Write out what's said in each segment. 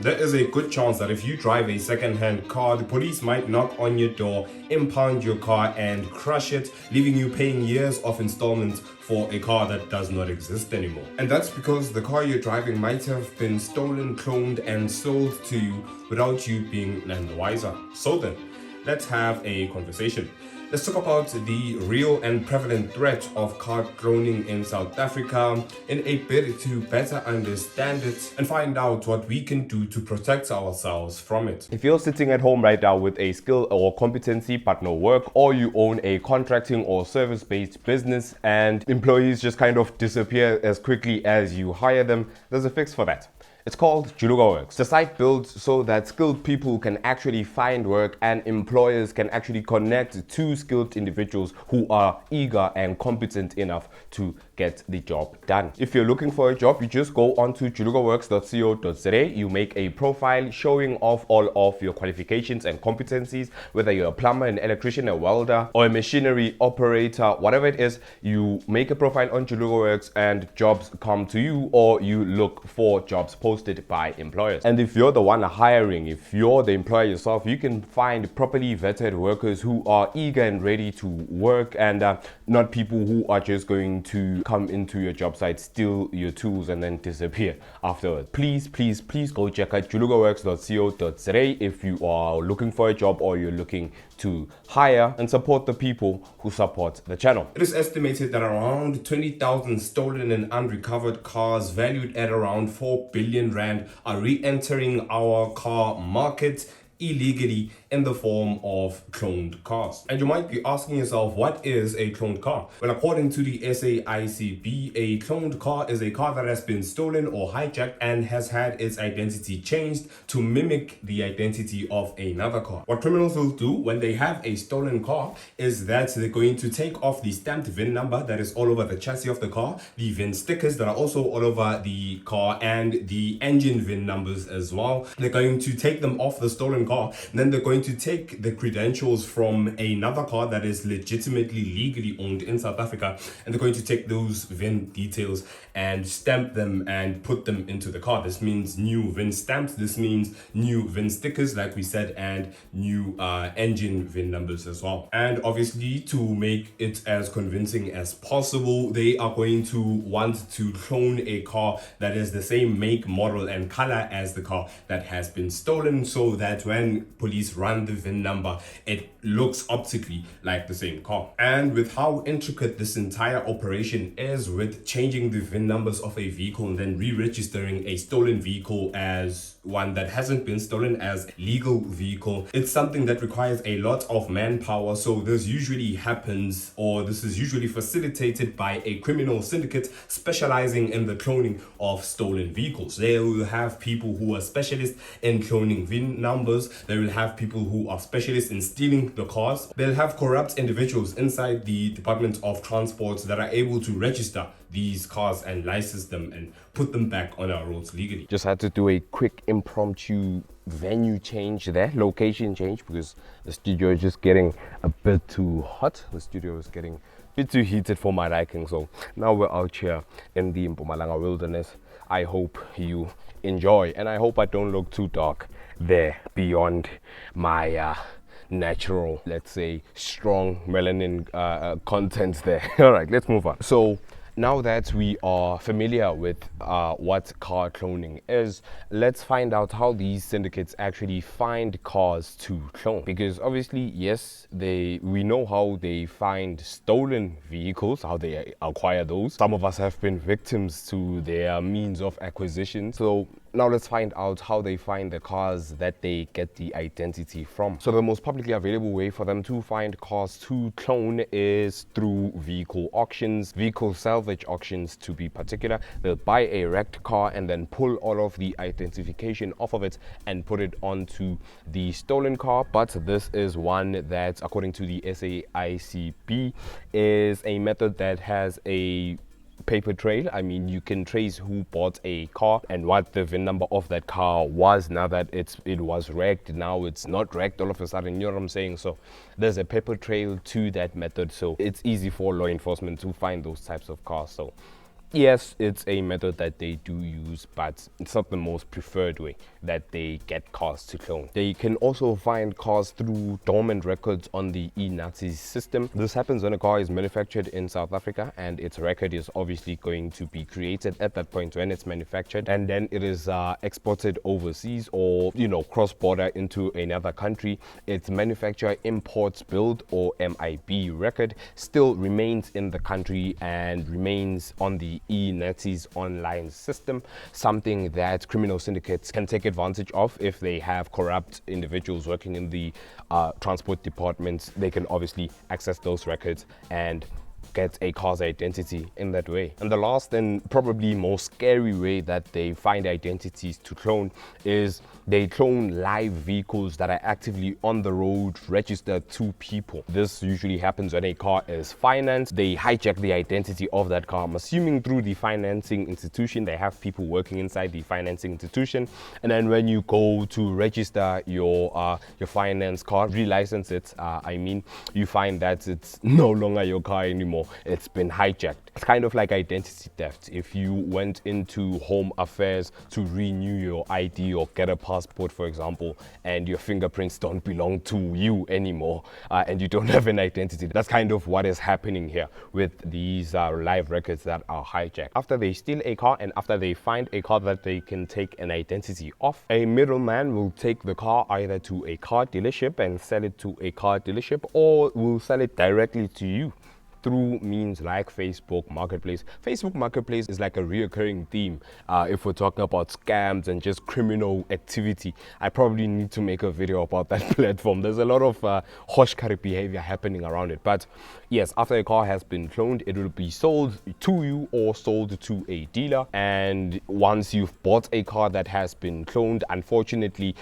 There is a good chance that if you drive a second-hand car, the police might knock on your door, impound your car and crush it, leaving you paying years of installments for a car that does not exist anymore. And that's because the car you're driving might have been stolen, cloned and sold to you without you being none the wiser. So then, let's have a conversation. Let's talk about the real and prevalent threat of car cloning in South Africa in a bid to better understand it and find out what we can do to protect ourselves from it. If you're sitting at home right now with a skill or competency but no work, or you own a contracting or service-based business and employees just kind of disappear as quickly as you hire them, there's a fix for that. It's called JulukaWorx. It's a site built so that skilled people can actually find work and employers can actually connect to skilled individuals who are eager and competent enough to get the job done. If you're looking for a job, you just go onto JulukaWorx.co.za. You make a profile showing off all of your qualifications and competencies, whether you're a plumber, an electrician, a welder, or a machinery operator, whatever it is. You make a profile on JulukaWorx and jobs come to you, or you look for jobs posted by employers. And if you're the one hiring, if you're the employer yourself, you can find properly vetted workers who are eager and ready to work, and not people who are just going to come into your job site, steal your tools and then disappear afterwards. Please go check out JulukaWorx.co.za if you are looking for a job or you're looking to hire, and support the people who support the channel. It is estimated that around 20,000 stolen and unrecovered cars valued at around 4 billion rand are re-entering our car market illegally in the form of cloned cars. And you might be asking yourself, what is a cloned car? Well, according to the SAICB, a cloned car is a car that has been stolen or hijacked and has had its identity changed to mimic the identity of another car. What criminals will do when they have a stolen car is that they're going to take off the stamped VIN number that is all over the chassis of the car, the VIN stickers that are also all over the car, and the engine VIN numbers as well. They're going to take them off the stolen car, and then they're going to take the credentials from another car that is legitimately legally owned in South Africa, and they're going to take those VIN details and stamp them and put them into the car. This means new VIN stamps, this means new VIN stickers like we said, and new engine VIN numbers as well. And obviously, to make it as convincing as possible, they are going to want to clone a car that is the same make, model and color as the car that has been stolen, so that when police run the VIN number, it looks optically like the same car. And with how intricate this entire operation is, with changing the VIN numbers of a vehicle and then re-registering a stolen vehicle as one that hasn't been stolen as legal vehicle, it's something that requires a lot of manpower. So this usually happens, or this is usually facilitated by a criminal syndicate specializing in the cloning of stolen vehicles. They will have people who are specialists in cloning VIN numbers. They will have people who are specialists in stealing the cars. They'll have corrupt individuals inside the Department of Transport that are able to register these cars and license them and put them back on our roads legally. Just had to do a quick impromptu venue change there, location change, because the studio is just getting a bit too hot. The studio is getting a bit too heated for my liking. So now we're out here in the Mpumalanga wilderness. I hope you enjoy, and I hope I don't look too dark there beyond my natural, let's say, strong melanin content there. All right, let's move on. So now that we are familiar with what car cloning is, let's find out how these syndicates actually find cars to clone. Because obviously, yes, we know how they find stolen vehicles, how they acquire those. Some of us have been victims to their means of acquisition. So now let's find out how they find the cars that they get the identity from. So the most publicly available way for them to find cars to clone is through vehicle auctions, vehicle salvage auctions to be particular. They'll buy a wrecked car and then pull all of the identification off of it and put it onto the stolen car. But this is one that, according to the SAICB, is a method that has a paper trail. I mean, you can trace who bought a car and what the VIN number of that car was. Now that it was wrecked, now it's not wrecked all of a sudden, you know what I'm saying? So there's a paper trail to that method, so it's easy for law enforcement to find those types of cars. So Yes, it's a method that they do use, but it's not the most preferred way that they get cars to clone. They can also find cars through dormant records on the eNazi system. This happens when a car is manufactured in South Africa and its record is obviously going to be created at that point when it's manufactured, and then it is exported overseas or, you know, cross-border into another country. Its manufacturer imports build or MIB record still remains in the country and remains on the eNazi's online system, something that criminal syndicates can take advantage of if they have corrupt individuals working in the transport departments. They can obviously access those records and get a car's identity in that way. And the last and probably most scary way that they find identities to clone is they clone live vehicles that are actively on the road registered to people. This usually happens when a car is financed. They hijack the identity of that car, I'm assuming through the financing institution. They have people working inside the financing institution, and then when you go to register your finance car, relicense it, you find that it's no longer your car anymore. It's been hijacked. It's kind of like identity theft. If you went into Home Affairs to renew your ID or get a passport, for example, and your fingerprints don't belong to you anymore, and you don't have an identity, that's kind of what is happening here with these live records that are hijacked. After they steal a car and after they find a car that they can take an identity off, a middleman will take the car either to a car dealership and sell it to a car dealership, or will sell it directly to you through means like Facebook Marketplace. Facebook Marketplace is like a reoccurring theme. If we're talking about scams and just criminal activity, I probably need to make a video about that platform. There's a lot of hoshkari behavior happening around it. But yes, after a car has been cloned, it will be sold to you or sold to a dealer. And once you've bought a car that has been cloned, unfortunately,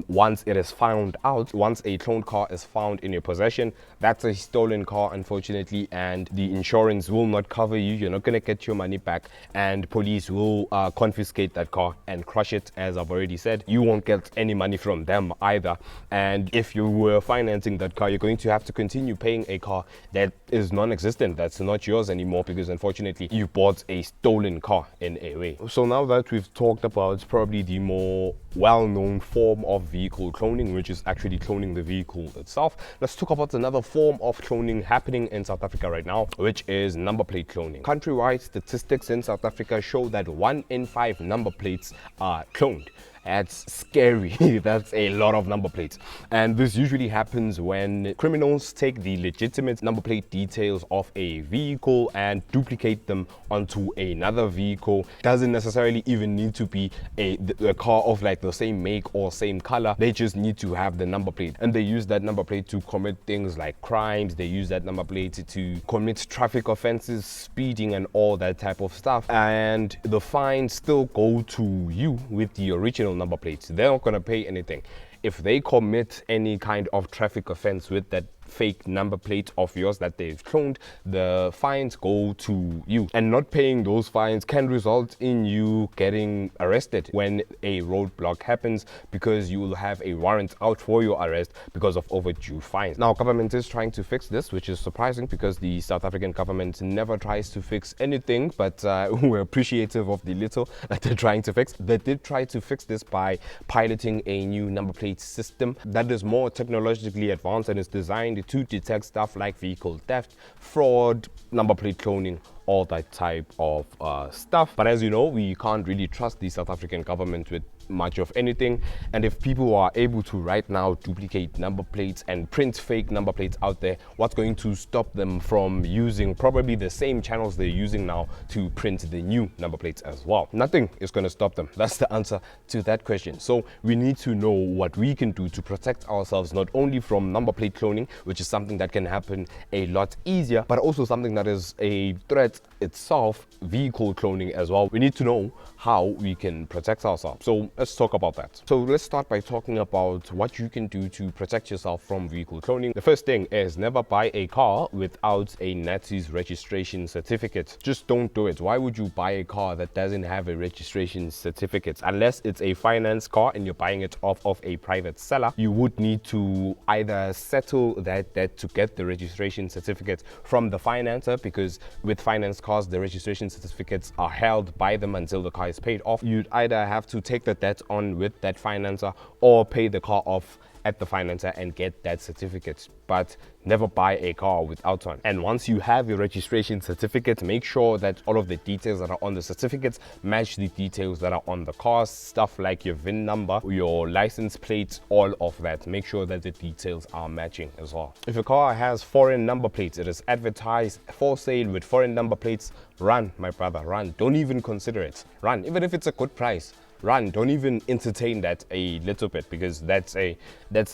once it is found out, once a cloned car is found in your possession, that's a stolen car, unfortunately, and the insurance will not cover you. You're not going to get your money back, and police will confiscate that car and crush it. As I've already said, you won't get any money from them either. And if you were financing that car, you're going to have to continue paying a car that is non-existent, that's not yours anymore, because unfortunately you bought a stolen car in a way. So now that we've talked about probably the more well-known form of vehicle cloning, which is actually cloning the vehicle itself, let's talk about another form of cloning happening in South Africa right now, which is number plate cloning. Countrywide statistics in South Africa show that 1 in 5 number plates are cloned. That's scary. That's a lot of number plates. And this usually happens when criminals take the legitimate number plate details of a vehicle and duplicate them onto another vehicle. Doesn't necessarily even need to be a car of like the same make or same color. They just need to have the number plate, and they use that number plate to commit things like crimes. They use that number plate to commit traffic offenses, speeding, and all that type of stuff. And the fines still go to you with the original number plates. They're not going to pay anything. If they commit any kind of traffic offense with that fake number plate of yours that they've cloned, the fines go to you, and not paying those fines can result in you getting arrested when a roadblock happens, because you will have a warrant out for your arrest because of overdue fines. Now, government is trying to fix this, which is surprising because the South African government never tries to fix anything, but we're appreciative of the little that they're trying to fix. They did try to fix this by piloting a new number plate system that is more technologically advanced and is designed to detect stuff like vehicle theft, fraud, number plate cloning, all that type of stuff. But as you know, we can't really trust the South African government with much of anything, and if people are able to right now duplicate number plates and print fake number plates out there, what's going to stop them from using probably the same channels they're using now to print the new number plates as well? Nothing is going to stop them. That's the answer to that question. So we need to know what we can do to protect ourselves, not only from number plate cloning, which is something that can happen a lot easier, but also something that is a threat itself, vehicle cloning as well. We need to know how we can protect ourselves. So let's talk about that. So let's start by talking about what you can do to protect yourself from vehicle cloning. The first thing is never buy a car without a Nazi's registration certificate. Just don't do it. Why would you buy a car that doesn't have a registration certificate? Unless it's a finance car and you're buying it off of a private seller, you would need to either settle that debt to get the registration certificate from the financer, because with finance cars, the registration certificates are held by them until the car is paid off. You'd either have to take the debt on with that financer or pay the car off at the financer and get that certificate, but never buy a car without one. And once you have your registration certificate, make sure that all of the details that are on the certificates match the details that are on the car. Stuff like your VIN number, your license plates, all of that. Make sure that the details are matching as well. If a car has foreign number plates, it is advertised for sale with foreign number plates, run, my brother, run. Don't even consider it. Run, even if it's a good price. Run. Don't even entertain that a little bit, because that's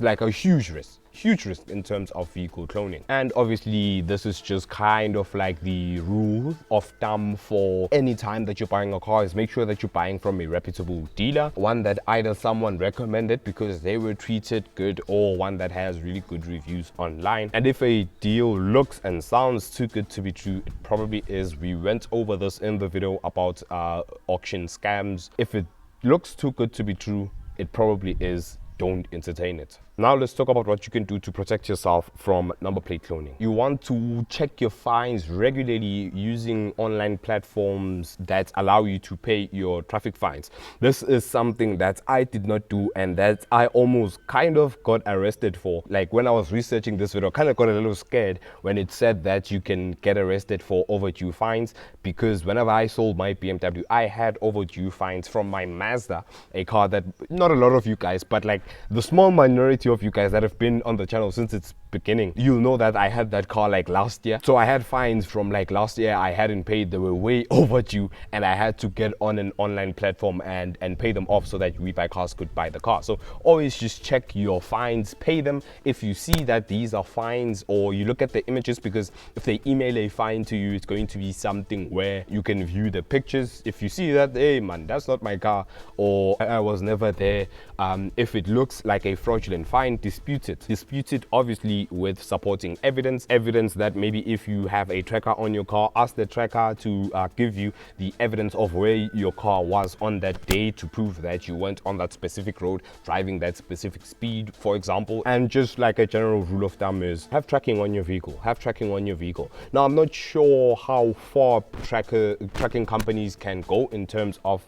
like a huge risk in terms of vehicle cloning. And obviously this is just kind of like the rule of thumb for any time that you're buying a car, is make sure that you're buying from a reputable dealer, one that either someone recommended because they were treated good, or one that has really good reviews online. And if a deal looks and sounds too good to be true, it probably is. We went over this in the video about auction scams. If it looks too good to be true, it probably is. Don't entertain it. Now let's talk about what you can do to protect yourself from number plate cloning. You want to check your fines regularly using online platforms that allow you to pay your traffic fines. This is something that I did not do and that I almost kind of got arrested for. Like when I was researching this video, I kind of got a little scared when it said that you can get arrested for overdue fines, because whenever I sold my BMW, I had overdue fines from my Mazda, a car that not a lot of you guys, but like the small minority of you guys that have been on the channel since its beginning, you'll know that I had that car like last year. So I had fines from like last year I hadn't paid. They were way overdue, and I had to get on an online platform and pay them off so that We Buy Cars could buy the car. So always just check your fines, pay them. If you see that these are fines, or you look at the images, because if they email a fine to you, it's going to be something where you can view the pictures. If you see that, hey man, that's not my car, or I was never there, if it looks like a fraudulent fine, dispute it obviously with supporting evidence that maybe if you have a tracker on your car, ask the tracker to give you the evidence of where your car was on that day, to prove that you went on that specific road driving that specific speed, for example. And just like a general rule of thumb is have tracking on your vehicle. Now I'm not sure how far tracking companies can go in terms of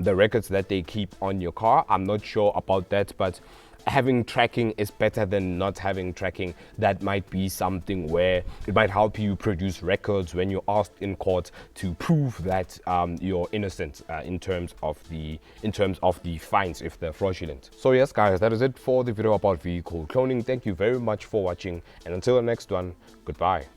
the records that they keep on your car. I'm not sure about that, but having tracking is better than not having tracking. That might be something where it might help you produce records when you're asked in court to prove that you're innocent in terms of the fines if they're fraudulent. So yes guys, that is it for the video about vehicle cloning. Thank you very much for watching, and until the next one, goodbye.